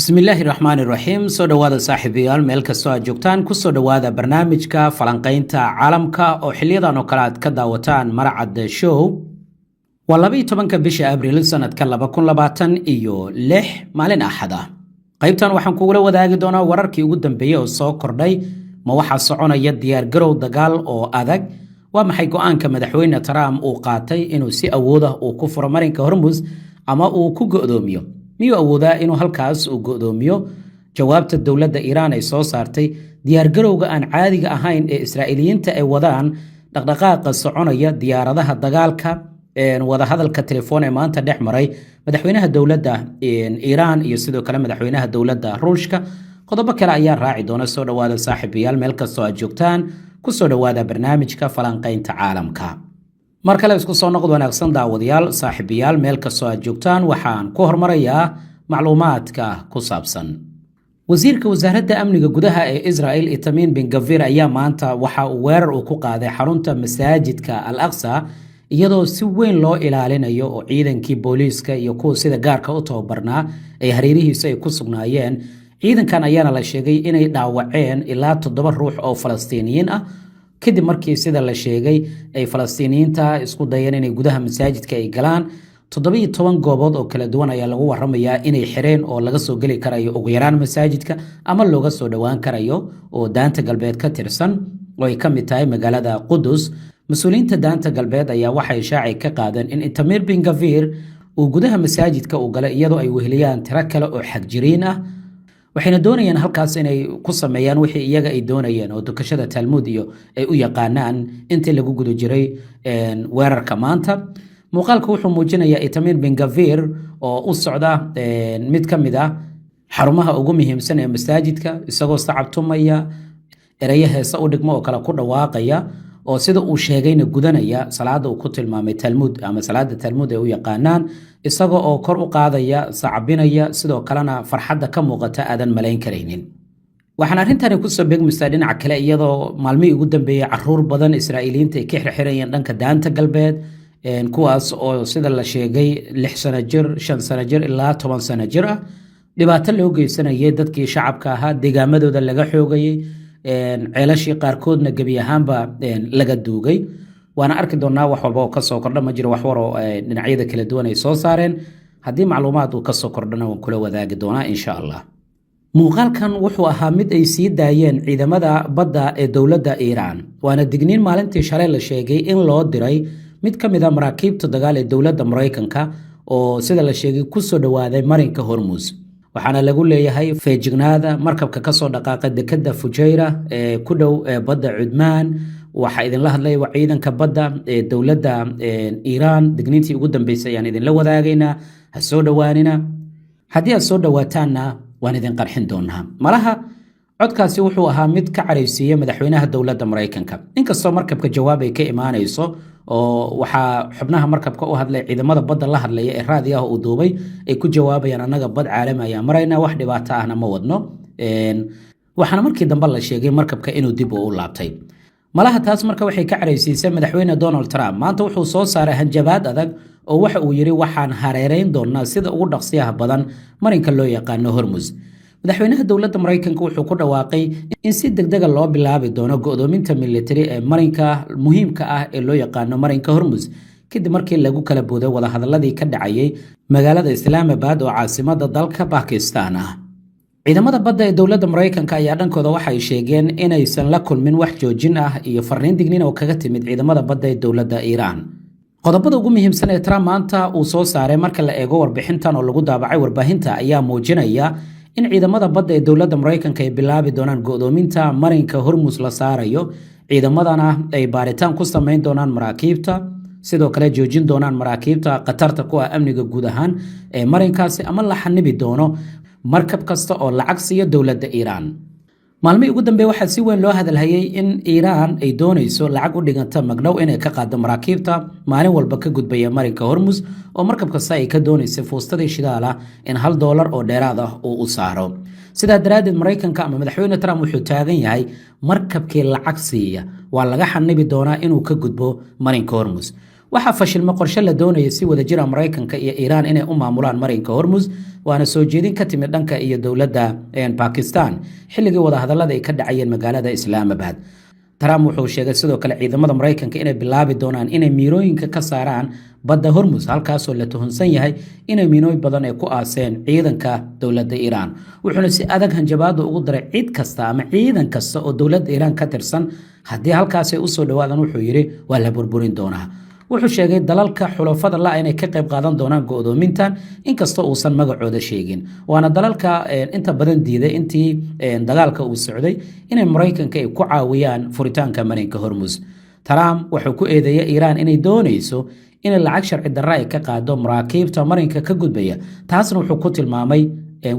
bismillaahi raxmaani raxiim soo dhowaada saaxiibayaal meel kastoo aad joogtaan kusoo dhowaada barnaamijka falanqaynta caalamka oo xiliyadan oo kale aad ka daawataan maracadda show waa 12 bisha abriil sanadka 2026 maalin axad ah qaybtan waxaan kugula wadaagi doonaa wararkii ugu dambeeyay oo soo kordhay ma waxaa soconaya diyaargarow dagaal oo adag waa maxay go'aanka madaxweyne Trump uu qaatay inuu si awood ah uu ku furo marinka Hormuz ama uu ku go'doomiyo miyuu awoodaa inuu halkaas uu go'doomiyo jawaabta dowladda Iran ay soo saartay diyaargarowga aan caadiga ahayn ee Israa'iiliyiinta ay wadaan dhaqdhaqaaqa soconaya diyaaradaha dagaalka wada hadalka telefoon ee maanta dhex maray madaxweynaha dowladda Iran iyo sidoo kale madaxweynaha dowladda Ruushka qodobo kale ayaa raaci doona soo dhawaada saaxiibayaal meel kastoo aad joogtaan ku soo dhawaada barnaamijka falanqaynta caalamka markale isku soo noqod wanaagsan daawadayaal saaxiibayaal meel kastoo aad joogtaan waxaan ku hormarayaa macluumaadka ku saabsan wasiirka wasaaradda amniga gudaha ee Israel Itamar Ben-Gvir ayaa maanta waxa uu weerar ku qaaday xarunta masaajidka Al-Aqsa iyadoo si weyn loo ilaalinayo oo ciidankii booliiska iyo kuwa sida gaarka u tababarnaa ay hareerihiisa ay ku sugnaayeen ciidankan ayaana la sheegay inay dhaawaceen ilaa 7 ruux oo Falastiiniyiin ah kadib markii sida la sheegay ay Falastiiniyiinta isku dayeen inay gudaha masaajidka ay galaan 17 goobood oo kala duwan ayaa lagu waramayaa inay xireen oo laga soo gali karayo ugu yaraan masaajidka ama looga soo dhawaan karayo oo daanta galbeed ka tirsan oo ay ka mid tahay magaalada Qudus mas'uuliyiinta daanta galbeed ayaa waxay shaaci ka qaadeen in Itamar Ben-Gvir uu gudaha masaajidka u galay iyadoo ay weheliyaan tiro kale oo xagjiriin ah waxayna doonayaan halkaas inay ku sameeyaan wixii iyaga ay doonayeen oo dukashada Talmud iyo ay u yaqaanaan intii lagu gudo jiray weerarka maanta muuqaalku wuxuu muujinayaa Itamar Ben-Gvir oo u socda mid ka mid ah xarumaha ugu muhiimsan ee masaajidka isagoo sacabtumaya erayo heesa u dhigmo oo kala ku dhawaaqaya oo sida uu sheegayna gudanaya salaada uu ku tilmaamay Talmud ama salaada Talmud ee u yaqaanaan isagoo oo kor u qaadaya sacabinaya sidoo kalena farxadda ka muuqata aadan malayn kareynin waxaan arrintan ku soo beegmaysaa dhinaca kale iyadoo maalmihii ugu dambeeyay caruur badan Israa'iiliyiinta ay ka xirxirayeen dhanka daanta galbeed kuwaas oo sida la sheegay 6 sano jir 5 sano jir ilaa 10 sano jir ah dhibaato loo geysanayay dadkii shacabka ahaa deegaamadooda laga xoogayay ceelashii qaarkoodna gebi ahaanba laga duugay waana arki doonaa wax walba oo ka soo kordha ma jiro wax war oo dhinacyada kala duwan ay soo saareen haddii macluumaad uu ka soo kordhana waan kula wadaagi doonaa insha Allah muuqaalkan wuxuu ahaa mid ay sii daayeen ciidamada badda ee dowladda Iran waana digniin maalintii shalay la sheegay in loo diray mid ka mid ah maraakiibta dagaal ee dowladda Mareykanka oo sida la sheegay ku soo dhawaaday marinka Hormuz waxaana lagu leeyahay feejignaada markabka ka soo dhaqaaqay dekada Fujairah ee ku dhow badda Cudmaan waxa idin la hadlay ciidanka badda ee dowladda Iran digniintii ugu dambeysay ayaan idin la wadaagaynaa ha soo dhawaanina haddii aad soo dhawaataanna waan idin qarxin doonaa malaha codkaasi wuxuu ahaa mid ka careysiiyay madaxweynaha dowladda Mareykanka inkastoo markabka jawaab ay ka imaanayso oo waxa xubnaha markabka u hadlay ciidamada badda la hadlaya ee raadiyaha uu duubay ay ku jawaabayaan anaga bad caalami ah marayna wax dhibaato ahna ma wadno waxaana markii dambe la sheegay markabka inuu dib u laabtay malaha taas marka waxay ka careysiisay madaxweyne Donald Trump maanta wuxuu soo saaray hanjabaad adag oo waxa uu yiri waxaan hareereyn doonaa sida ugu dhaqsiyaha badan marinka loo yaqaan Hormuz madaxweynaha dowladda Mareykanka wuxuu ku dhawaaqay in si degdeg ah loo bilaabi doono go'doominta military ee marinka muhiimka ah ee loo yaqaan marinka Hormuz kadib markii lagu kala booday wada hadaladii ka dhacayay magaalada Islamabad oo caasimadda dalka Pakistan ah ciidamada badda ee dowladda Mareykanka ayaa dhankooda waxay sheegeen inaysan la kulmin wax joojin ah iyo farriin digniin oo kaga timid ciidamada badda ee dowladda Iran qodobada ugu muhiimsan ee Trump maanta uu soo saaray marka la eego warbixintan oo lagu daabacay warbaahinta ayaa muujinaya in ciidamada badda ee dowladda Mareykanka ay bilaabi doonaan go'doominta marinka Hormuz la saarayo ciidamadana ay baaritaan ku sameyn doonaan maraakiibta sidoo kale joojin doonaan maraakiibta qatarta ku ah amniga guud ahaan ee marinkaasi ama la xanibi doono markab kasta oo lacag siiyo dowladda Iran maalmihii ugu dambeeyay waxaa si weyn loo hadalhayay in Iran ay doonayso lacag u dhiganta magdhow inay ka qaado maraakiibta maalin walba ka gudbaya marinka Hormuz oo markab kasta ay ka doonayso fuustadii shidaal ah in $1 oo dheeraad ah uu u saaro sidaa daraaddeed Mareykanka ama madaxweyne Trump wuxuu taagan yahay markabkii lacag siiya waa laga xanibi doonaa inuu ka gudbo marinka Hormuz waxaa fashilma qorshe la doonaya si wada jira Mareykanka iyo Iiraan inay u maamulaan marinka Hormuz, waana soo jeedin ka timid dhanka iyo dowladda Pakistan xilligii wada hadallada ay ka dhacayeen magaalada Islamabad. Trump wuxuu sheegay sidoo kale ciidamada Mareykanka inay bilaabi doonaan inay miirooyinka ka saaraan badda Hormuz, halkaasoo la tuhunsan yahay inay miinooyin badan ay ku aaseen ciidanka dowladda Iiraan. wuxuuna si adag hanjabaad ugu daray cid kasta ama ciidan kasta oo dowladda Iiraan ka tirsan haddii halkaas ay u soo dhawaadaan. wuxuu yiri waa la burburin doonaa. wuxuu sheegay dalalka xulafada la inay ka qayb qaadan doonaan go'doomintan inkastoo uusan magacooda sheegin, waana dalalka inta badan diiday intii dagaalka uu socday inay Mareykanka ay ku caawiyaan furitaanka marinka Hormuz. Trump wuxuu ku eedeeyay Iiraan inay doonayso in lacag sharci darro ay ka qaado maraakiibta marinka ka gudbaya, taasna wuxuu ku tilmaamay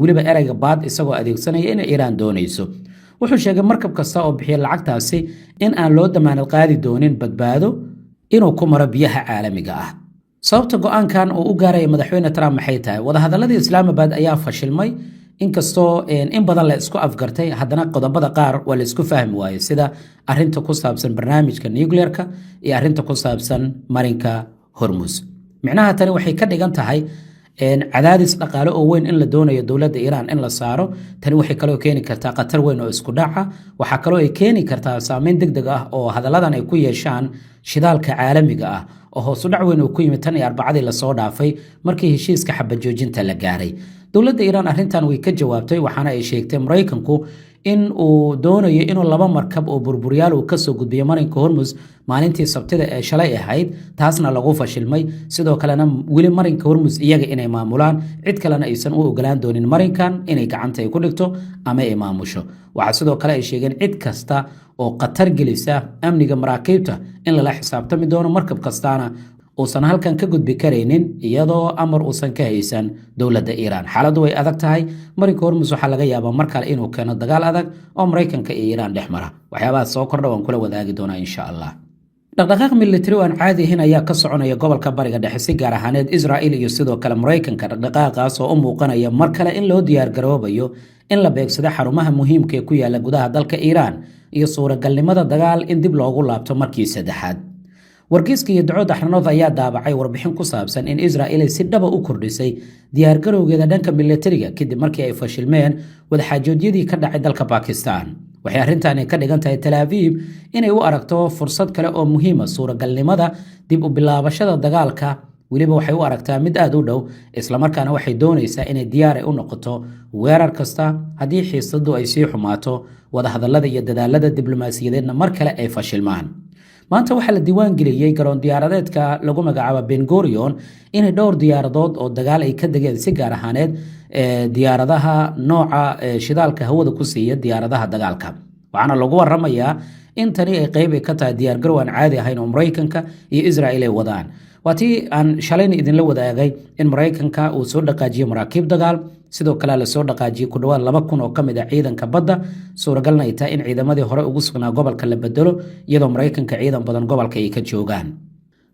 weliba ereyga baad isagoo adeegsanaya in Iiraan doonayso. wuxuu sheegay markab kasta oo bixiya lacagtaasi in aan loo damaanad qaadi doonin badbaado inuu ku maro biyaha caalamiga ah. sababta go'aankan uu u gaaray madaxweyne Trump maxay tahay? wadahadalladii Islamabad ayaa fashilmay inkastoo in badan la isku afgartay, haddana qodobada qaar waa la isku fahmi waayay, sida arrinta ku saabsan barnaamijka nuclear-ka iyo arrinta ku saabsan marinka Hormuz. micnaha tani waxay ka dhigan tahay cadaadis dhaqaale oo weyn in la doonayo dowladda Iiraan in la saaro. tani waxay kaloo keeni kartaa qatar weyn oo isku dhaca. waxaa kaloo ay keeni kartaa saameyn degdeg ah oo hadalladan ay ku yeeshaan shidaalka caalamiga ah oo hoos u dhac weyn oo ku yimid tan iyo Arbacadii la soo dhaafay markii heshiiska xabad joojinta la gaaray. dowladda Iiraan arrintan way ka jawaabtay, waxaana ay sheegtay Mareykanku in uu doonayo inuu 2 markab oo burburyaal uu ka soo gudbiyo marinka Hormuz maalintii Sabtida ee shalay ahayd, taasna lagu fashilmay. sidoo kalena weli marinka Hormuz iyaga inay maamulaan, cid kalena aysan u ogolaan doonin marinkan inay gacanta ay ku dhigto ama ay maamusho. waxaa sidoo kale ay sheegeen cid kasta oo qatar gelisa amniga maraakiibta in lala xisaabtami doono, markab kastaana uusan halkan ka gudbi karaynin iyadoo amar uusan ka haysan dowladda Iiraan. xaaladdu way adag tahay. marinka Hormuz waxaa laga yaabaa mar kale inuu keeno dagaal adag oo Mareykanka iyo Iiraan dhex mara. waxyaabaha soo kordha waan kula wadaagi doonaa insha Allah. dhaqdhaqaaq militari oo aan caadi ahayn ayaa ka soconaya gobolka bariga dhexe, si gaar ahaaneed Israa'iil iyo sidoo kale Mareykanka. dhaqdhaqaaqaas oo u muuqanaya mar kale in loo diyaar garoobayo in la beegsado xarumaha muhiimka ee ku yaala gudaha dalka Iiraan iyo suuragalnimada dagaal in dib loogu laabto markii saddexaad. wargeyska iyo dacwada xarnood ayaa daabacay warbixin ku saabsan in Israa'iil ay si dhaba u kordhisay diyaar garowgeeda dhanka militariga kadib markii ay fashilmeen wadaxaajoodyadii ka dhacay dalka Pakistan. waxay arrintaani ka dhigan tahay Tel Aviv inay u aragto fursad kale oo muhiim ah suuragalnimada dib u bilaabashada dagaalka. weliba waxay u aragtaa mid aad u dhow, isla markaana waxay doonaysaa inay diyaar u noqoto weerar kasta haddii xiisadu ay sii xumaato, wadahadallada iyo dadaalada diblomaasiyadeedna mar kale ay fashilmaan. maanta waxaa la diiwaan geliyey garoon diyaaradeedka lagu magacaabo Ben Gurion inay dhowr diyaaradood oo dagaal ay ka degeen, si gaar ahaaneed diyaaradaha nooca shidaalka hawada ku siiya diyaaradaha dagaalka. waxaana lagu waramayaa in tani ay qayb ka tahay diyaar garow aan caadi ahayn oo Mareykanka iyo Israa'iil ay wadaan. waa tii aan shalayna idinla wadaagay in Mareykanka uu soo dhaqaajiyay maraakiib dagaal, sidoo kale la soo dhaqaajiyay ku dhawaad 2,000 oo ka mid ah ciidanka badda. suuragalna ay tahay in ciidamadii hore ugu sugnaa gobolka la bedelo, iyadoo Mareykanka ciidan badan gobolka ay ka joogaan.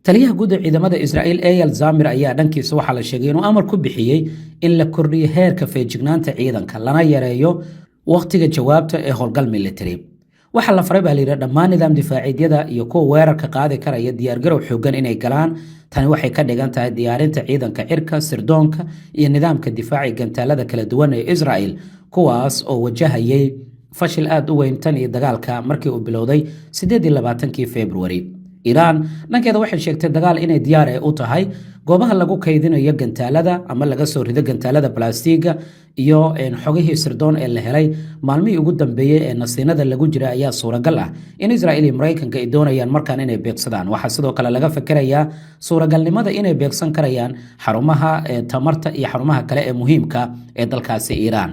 taliyaha guud ee ciidamada Israa'iil Eyal Zamir ayaa dhankiisa waxaa la sheegay inuu amar ku bixiyey in la kordhiyo heerka feejignaanta ciidanka lana yareeyo waqtiga jawaabta ee howlgal military. waxaa la faray baa la yidhi dhammaan nidaam difaaciidyada iyo kuwa weerarka qaadi karaya diyaargarow xoogan inay galaan. tani waxay ka dhigan tahay diyaarinta ciidanka cirka, sirdoonka iyo nidaamka difaaci gantaalada kala duwan ee Israa'iil, kuwaas oo wajahayay fashil aad u weyn tan iyo dagaalka markii uu bilowday 28 February. Iiraan dhankeeda waxay sheegtay dagaal inay diyaar u tahay goobaha lagu kaydinayo gantaalada ama laga soo rido gantaalada balastiga iyo xogihii sirdoon ee la helay maalmihii ugu dambeeyay ee nasiinada lagu jira ayaa suuragal ah in Israa'iil iyo Mareykanka ay doonayaan markaan inay beegsadaan. waxaa sidoo kale laga fikirayaa suuragalnimada inay beegsan karayaan xarumaha tamarta iyo xarumaha kale ee muhiimka ee dalkaasi Iiraan.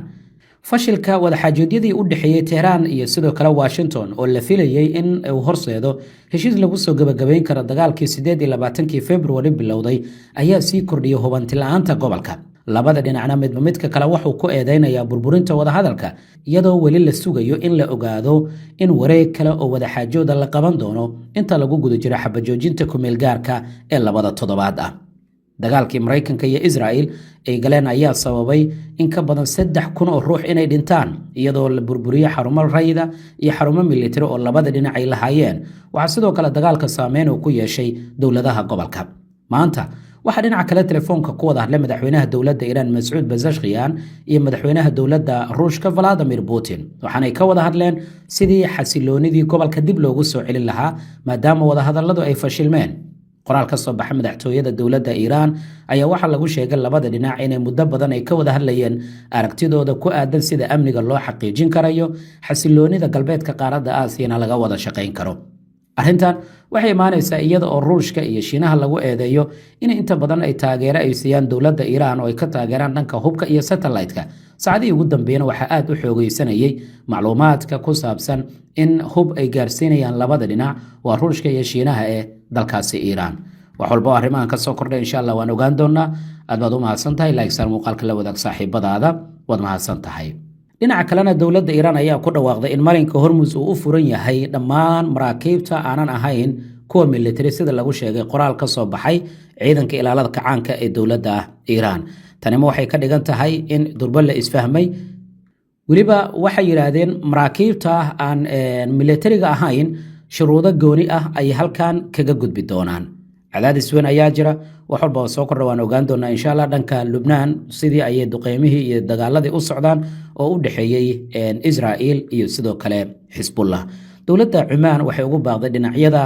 fashilka wadaxaajoodyadii u dhaxeeyay Tehran iyo sidoo kale Washington oo la filayay in uu horseedo heshiis lagu soo gabagabeyn karo dagaalkii 28 February bilowday ayaa sii kordhiyay hubanti la'aanta gobolka. labada dhinacna midba midka kale wuxuu ku eedeynayaa burburinta wadahadalka, iyadoo weli la sugayo in la ogaado in wareeg kale oo wadaxaajooda la qaban doono inta lagu guda jiro xabajoojinta ku meel gaarka ee 2 toddobaad ah. dagaalkii Mareykanka iyo Israel ay galeen ayaa sababay in ka badan 3,000 oo ruux inay dhintaan iyadoo la burburiyo xarumo rayida iyo xarumo militari oo labada dhinac ay lahaayeen. Waxaa sidoo kale dagaalka saameyn uu ku yeeshay dowladaha gobolka. Maanta waxaa dhinaca kale telefoonka ku wada hadlay madaxweynaha dowladda Iran Mas'uud Pezeshkian iyo madaxweynaha dowladda Ruushka Vladimir Putin. Waxaanay ka wada hadleen sidii xasiloonidii gobolka dib loogu soo celin lahaa maadaama wada hadalladu ay fashilmeen. qoraal ka soo baxay madaxtooyada dowladda Iran ayaa waxa lagu sheegay labada dhinac inay muddo badan ay ka wada hadlayeen aragtidooda ku aadan sida amniga loo xaqiijin karayo xasiloonida galbeedka qaaradda Aasiya laga wada shaqeyn karo. arrintan waxay imaanaysaa iyada oo Ruushka iyo Shiinaha lagu eedeeyo in inta badan ay taageero ay siiyaan dowladda Iran oo ay ka taageeraan dhanka hubka iyo satellite-ka. saacadii ugu dambeeyna waxa aad u xoogeysanayay macluumaadka ku saabsan in hub ay gaarsiinayaan labada dhinac waa Ruushka iyo Shiinaha ee dalkaasi Iran. wax walba arrimahan ka soo kordhay insha Allah waan ogaan doonaa. aad baad u mahadsantahay like sar muuqaalka la wadaag saaxiibadaada waad mahadsantahay. dhinaca kalena dowladda Iran ayaa ku dhawaaqday in marinka Hormuz uu u furan yahay dhammaan maraakiibta aanan ahayn kuwa military sida lagu sheegay qoraal ka soo baxay ciidanka ilaalada kacaanka ee dowladda Iran. tani waxay ka dhigan tahay in durba la isfahmay waliba waxay yiraahdeen maraakiibta aan militariga ahayn shuruudo gooni ah ay halkan kaga gudbi doonaan. cadaadis weyn ayaa jira wax walba soo kordha waan ogaan doonaa insha Allah. dhanka Lubnaan sidii ay duqeymihii iyo dagaaladii u socdaan oo u dhaxeeyay Israel iyo sidoo kale Hezbollah. dowladda Cumaan waxay ugu baaqday dhinacyada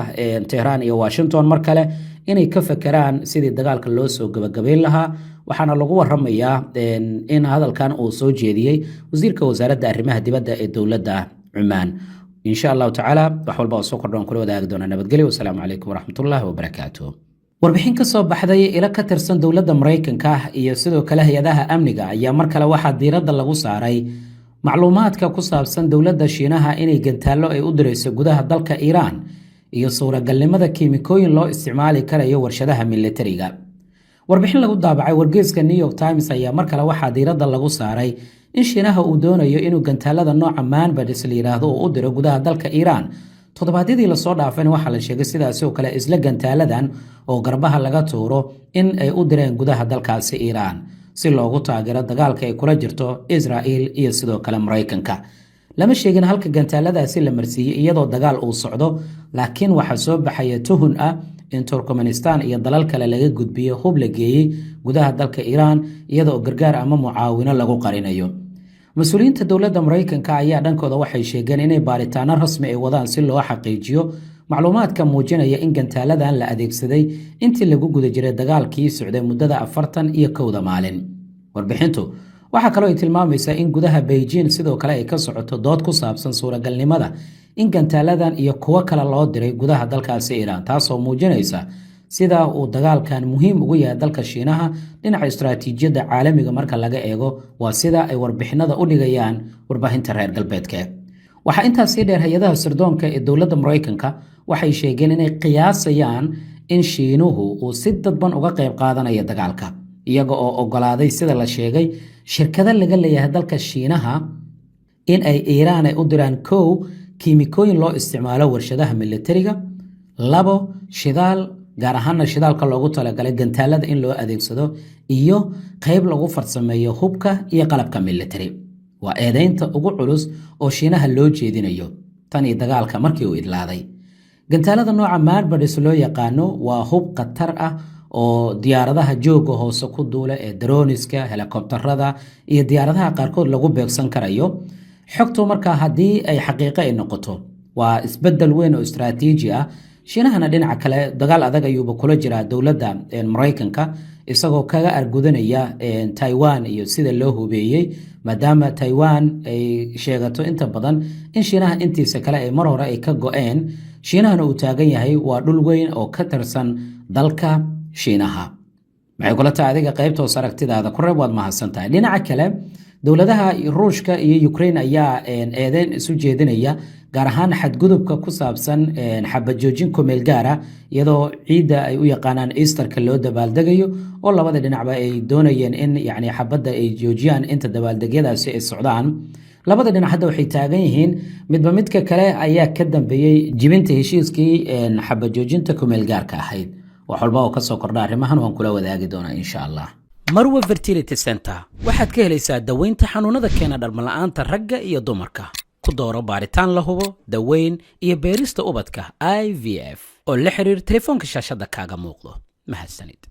Tehran iyo Washington mar kale inay ka fakaraan sidii dagaalka loo soo gabagabeyn lahaa. waxaana lagu waramayaa in hadalkan uu soo jeediyay wasiirka wasaaradda arrimaha dibadda ee dowladda Cumaan. insha Allah taala wax walba soo kordhan kula wadaagi doonaa. nabadgelyo. wassalaamu calaykum waraxmatullaahi wabarakaatuh. warbixin ka soo baxday ila ka tirsan dowladda Mareykanka iyo sidoo kale hay'adaha amniga ayaa mar kale waxa diiradda lagu saaray macluumaadka ku saabsan dowladda Shiinaha inay gantaalo ay u dirayso gudaha dalka Iran iyo suuragalnimada kiimikooyin loo isticmaali karayo warshadaha militariga. warbixin lagu daabacay wargeyska New York Times ayaa mar kale waxa diiradda lagu saaray in Shiinaha uu doonayo inuu gantaalada nooca Manbadis la yiraahdo uu u diro gudaha dalka Iran. toddobaadyadii la soo dhaafayna waxa la sheegay sidaas oo kale isla gantaaladan oo garbaha laga tuuro in ay u direen gudaha dalkaasi Iran si loogu taageero dagaalka ay kula jirto Israel iyo sidoo kale Mareykanka. lama sheegin halka gantaaladaasi la marsiiyay iyadoo dagaal uu socdo, laakiin waxa soo baxaya tuhun ah in Turkmenistan iyo dalal kale laga gudbiyo hub la geeyay gudaha dalka Iran iyadoo gargaar ama mucaawino lagu qarinayo. mas'uuliyiinta dowladda Mareykanka ayaa dhankooda waxay sheegeen inay baaritaano rasmi ay wadaan si loo xaqiijiyo macluumaadka muujinaya in gantaaladan la adeegsaday intii lagu guda jiray dagaalkii socday muddada 41 maalin. warbixintu waxa kale oo ay tilmaamaysaa in gudaha Beijing sidoo kale ay ka socoto dood ku saabsan suuragalnimada in gantaaladan iyo kuwa kale loo diray gudaha dalkaasi Iran, taasoo muujinaysa sida uu dagaalkan muhiim ugu yahay dalka Shiinaha dhinaca istiraatiijiyadda caalamiga marka laga eego. waa sida ay warbixinada u dhigayaan warbaahinta reer galbeedka. waxa intaas sii dheer hay'adaha sirdoonka ee dowladda Mareykanka waxay sheegeen inay qiyaasayaan in Shiinuhu uu si dadban uga qayb qaadanayo dagaalka, iyaga oo ogolaaday sida la sheegay shirkado laga leeyahay dalka Shiinaha in ay Iran ay u diraan 1 kiimikooyin loo isticmaalo warshadaha militariga, 2 shidaal gaar ahaan shidaalka loogu talagalay gantaalada in loo adeegsado, iyo qayb lagu farsameeyo hubka iyo qalabka military. waa eedeynta ugu culus oo Shiinaha loo jeedinayo tan iyo dagaalka markii uu idlaaday. gantaalada nooca Manbadis loo yaqaano waa hub khatar ah oo diyaaradaha jooga hoose ku duula ee droniska, helikobtarada iyo diyaaradaha qaarkood lagu beegsan karayo. xogtu markaa haddii ay xaqiiqo ay noqoto waa isbedel weyn oo istiraatiiji ah. Shiinahana dhinaca kale dagaal adag ayuuba kula jiraa dowladda Mareykanka isagoo kaga argudanaya Taiwan iyo sida loo hubeeyay, maadaama Taiwan ay sheegato inta badan in Shiinaha intiisa kale ay mar hore ay ka go'een. Shiinahana uu taagan yahay waa dhul weyn oo ka tirsan dalka Shiinaha. maxay kula tahay adiga qaybta hoos aragtidaada ku reeb waad mahadsantahay. dhinaca kale dowladaha Ruushka iyo Ukraine ayaa eedeyn isu jeedinaya gaar ahaan xadgudubka ku saabsan xabad joojin ku meel gaar ah iyadoo ciida ay u yaqaanaan Easterka loo dabaaldegayo oo labada dhinacba ay doonayeen in yacni xabadda ay joojiyaan inta dabaaldegyadaasi ay socdaan. labada dhinac hadda waxay taagan yihiin midba midka kale ayaa ka dambeeyay jibinta heshiiskii xabad joojinta ku meel gaarka ahayd. wax walba oo ka soo kordha arrimahan waan kula wadaagi doonaa insha Allah. Marwa Fertility Center waxaad ka helaysaa daweynta xanuunada keena dhalmala'aanta ragga iyo dumarka. ku dooro baaritaan la hubo, daweyn iyo beerista ubadka IVF oo la xiriir telefoonka shaashada kaaga muuqdo. mahadsanid.